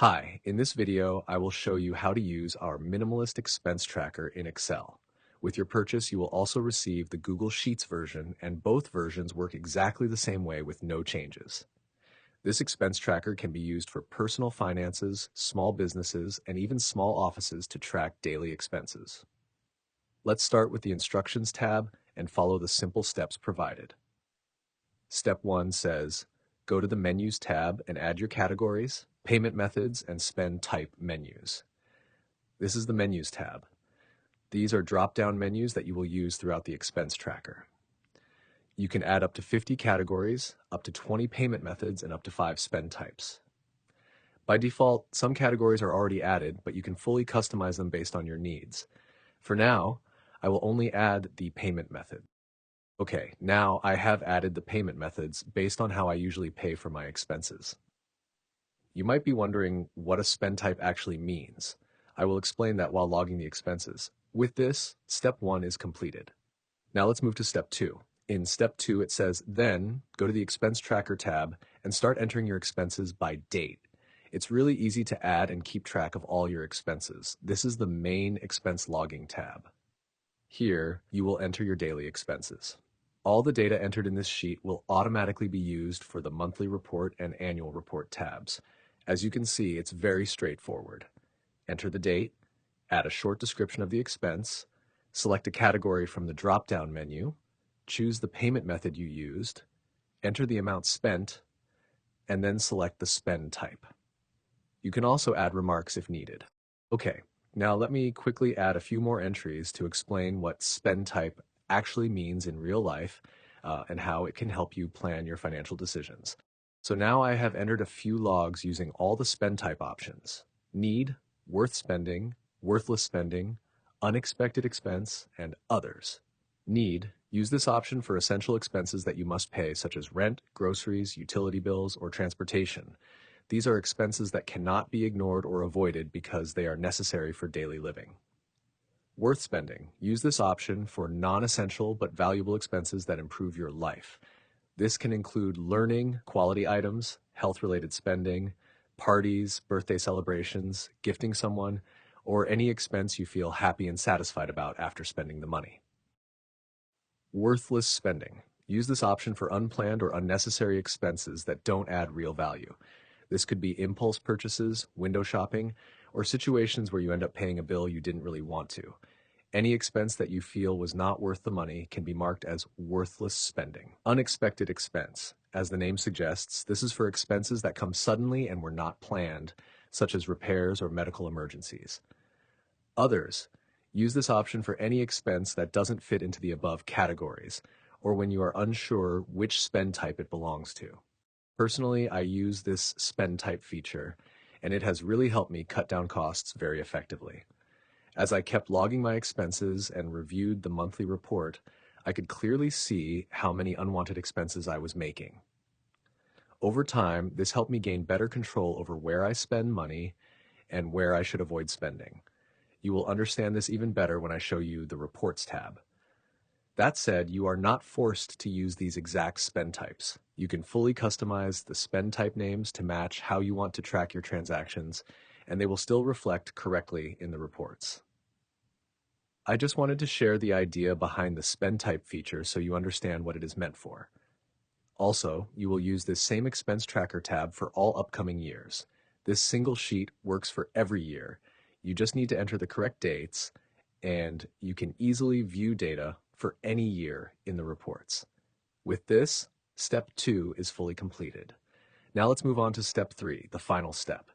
Hi, in this video, I will show you how to use our Minimalist Expense Tracker in Excel. With your purchase, you will also receive the Google Sheets version, and both versions work exactly the same way with no changes. This expense tracker can be used for personal finances, small businesses, and even small offices to track daily expenses. Let's start with the Instructions tab and follow the simple steps provided. Step 1 says, go to the Menus tab and add your categories, payment methods, and spend type menus. This is the Menus tab. These are drop-down menus that you will use throughout the expense tracker. You can add up to 50 categories, up to 20 payment methods, and up to 5 spend types. By default, some categories are already added, but you can fully customize them based on your needs. For now, I will only add the payment method. Okay, now I have added the payment methods based on how I usually pay for my expenses. You might be wondering what a spend type actually means. I will explain that while logging the expenses. With this, step 1 is completed. Now let's move to step 2. In step 2, it says, then go to the Expense Tracker tab and start entering your expenses by date. It's really easy to add and keep track of all your expenses. This is the main expense logging tab. Here, you will enter your daily expenses. All the data entered in this sheet will automatically be used for the monthly report and annual report tabs. As you can see, it's very straightforward. Enter the date, add a short description of the expense, select a category from the drop-down menu, choose the payment method you used, enter the amount spent, and then select the spend type. You can also add remarks if needed. Okay, now let me quickly add a few more entries to explain what spend type actually means in real life and how it can help you plan your financial decisions. So now I have entered a few logs using all the spend type options: need, worth spending, worthless spending, unexpected expense, and others. Need, use this option for essential expenses that you must pay, such as rent, groceries, utility bills, or transportation. These are expenses that cannot be ignored or avoided because they are necessary for daily living. Worth spending, use this option for non-essential but valuable expenses that improve your life. This can include learning, quality items, health-related spending, parties, birthday celebrations, gifting someone, or any expense you feel happy and satisfied about after spending the money. Worthless spending. Use this option for unplanned or unnecessary expenses that don't add real value. This could be impulse purchases, window shopping, or situations where you end up paying a bill you didn't really want to. Any expense that you feel was not worth the money can be marked as worthless spending. Unexpected expense. As the name suggests, this is for expenses that come suddenly and were not planned, such as repairs or medical emergencies. Others. Use this option for any expense that doesn't fit into the above categories, or when you are unsure which spend type it belongs to. Personally, I use this spend type feature, and it has really helped me cut down costs very effectively. As I kept logging my expenses and reviewed the monthly report, I could clearly see how many unwanted expenses I was making. Over time, this helped me gain better control over where I spend money and where I should avoid spending. You will understand this even better when I show you the Reports tab. That said, you are not forced to use these exact spend types. You can fully customize the spend type names to match how you want to track your transactions, and they will still reflect correctly in the reports. I just wanted to share the idea behind the spend type feature so you understand what it is meant for. Also, you will use this same expense tracker tab for all upcoming years. This single sheet works for every year. You just need to enter the correct dates, and you can easily view data for any year in the reports. With this, step 2 is fully completed. Now let's move on to step 3, the final step.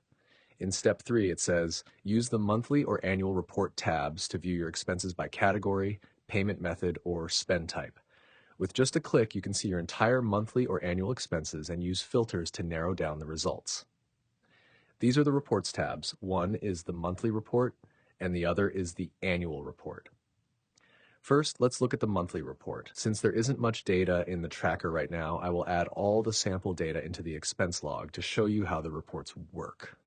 In step 3, it says, use the monthly or annual report tabs to view your expenses by category, payment method, or spend type. With just a click, you can see your entire monthly or annual expenses and use filters to narrow down the results. These are the reports tabs. One is the monthly report, and the other is the annual report. First, let's look at the monthly report. Since there isn't much data in the tracker right now, I will add all the sample data into the expense log to show you how the reports work.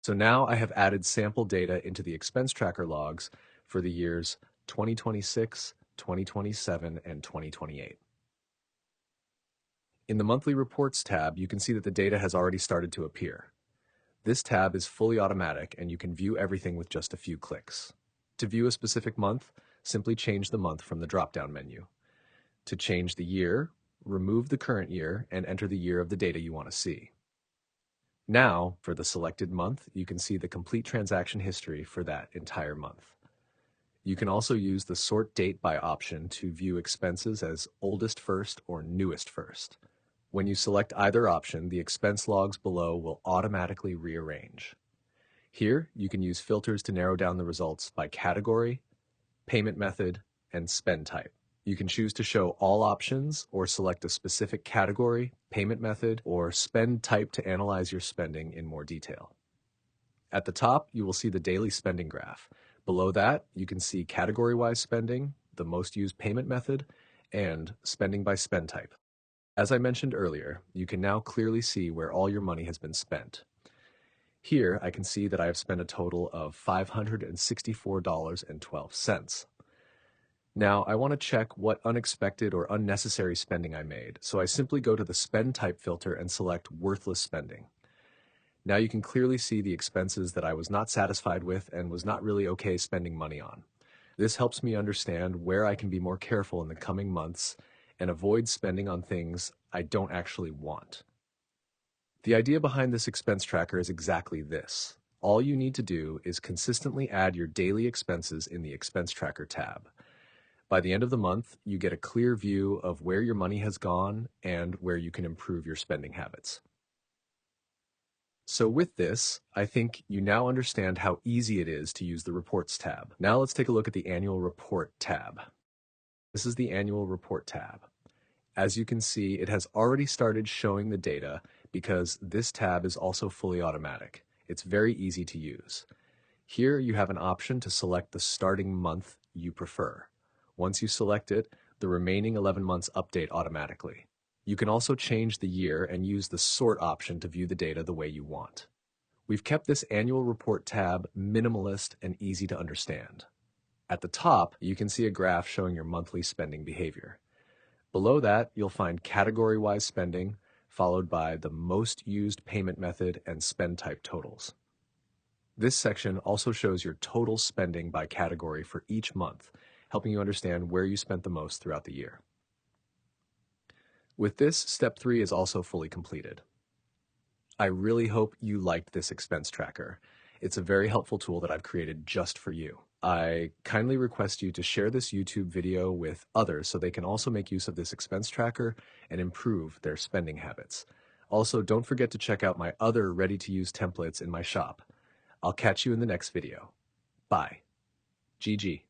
So now I have added sample data into the expense tracker logs for the years 2026, 2027, and 2028. In the monthly reports tab, you can see that the data has already started to appear. This tab is fully automatic and you can view everything with just a few clicks. To view a specific month, simply change the month from the drop-down menu. To change the year, remove the current year and enter the year of the data you want to see. Now, for the selected month, you can see the complete transaction history for that entire month. You can also use the Sort Date By option to view expenses as oldest first or newest first. When you select either option, the expense logs below will automatically rearrange. Here, you can use filters to narrow down the results by category, payment method, and spend type. You can choose to show all options or select a specific category, payment method, or spend type to analyze your spending in more detail. At the top, you will see the daily spending graph. Below that, you can see category-wise spending, the most used payment method, and spending by spend type. As I mentioned earlier, you can now clearly see where all your money has been spent. Here, I can see that I have spent a total of $564.12. Now, I want to check what unexpected or unnecessary spending I made, so I simply go to the Spend Type filter and select Worthless Spending. Now you can clearly see the expenses that I was not satisfied with and was not really okay spending money on. This helps me understand where I can be more careful in the coming months and avoid spending on things I don't actually want. The idea behind this expense tracker is exactly this. All you need to do is consistently add your daily expenses in the Expense Tracker tab. By the end of the month, you get a clear view of where your money has gone and where you can improve your spending habits. So with this, I think you now understand how easy it is to use the Reports tab. Now let's take a look at the Annual Report tab. This is the Annual Report tab. As you can see, it has already started showing the data because this tab is also fully automatic. It's very easy to use. Here you have an option to select the starting month you prefer. Once you select it, the remaining 11 months update automatically. You can also change the year and use the Sort option to view the data the way you want. We've kept this Annual Report tab minimalist and easy to understand. At the top, you can see a graph showing your monthly spending behavior. Below that, you'll find category-wise spending, followed by the most used payment method and spend type totals. This section also shows your total spending by category for each month, helping you understand where you spent the most throughout the year. With this, step 3 is also fully completed. I really hope you liked this expense tracker. It's a very helpful tool that I've created just for you. I kindly request you to share this YouTube video with others so they can also make use of this expense tracker and improve their spending habits. Also, don't forget to check out my other ready-to-use templates in my shop. I'll catch you in the next video. Bye. GG.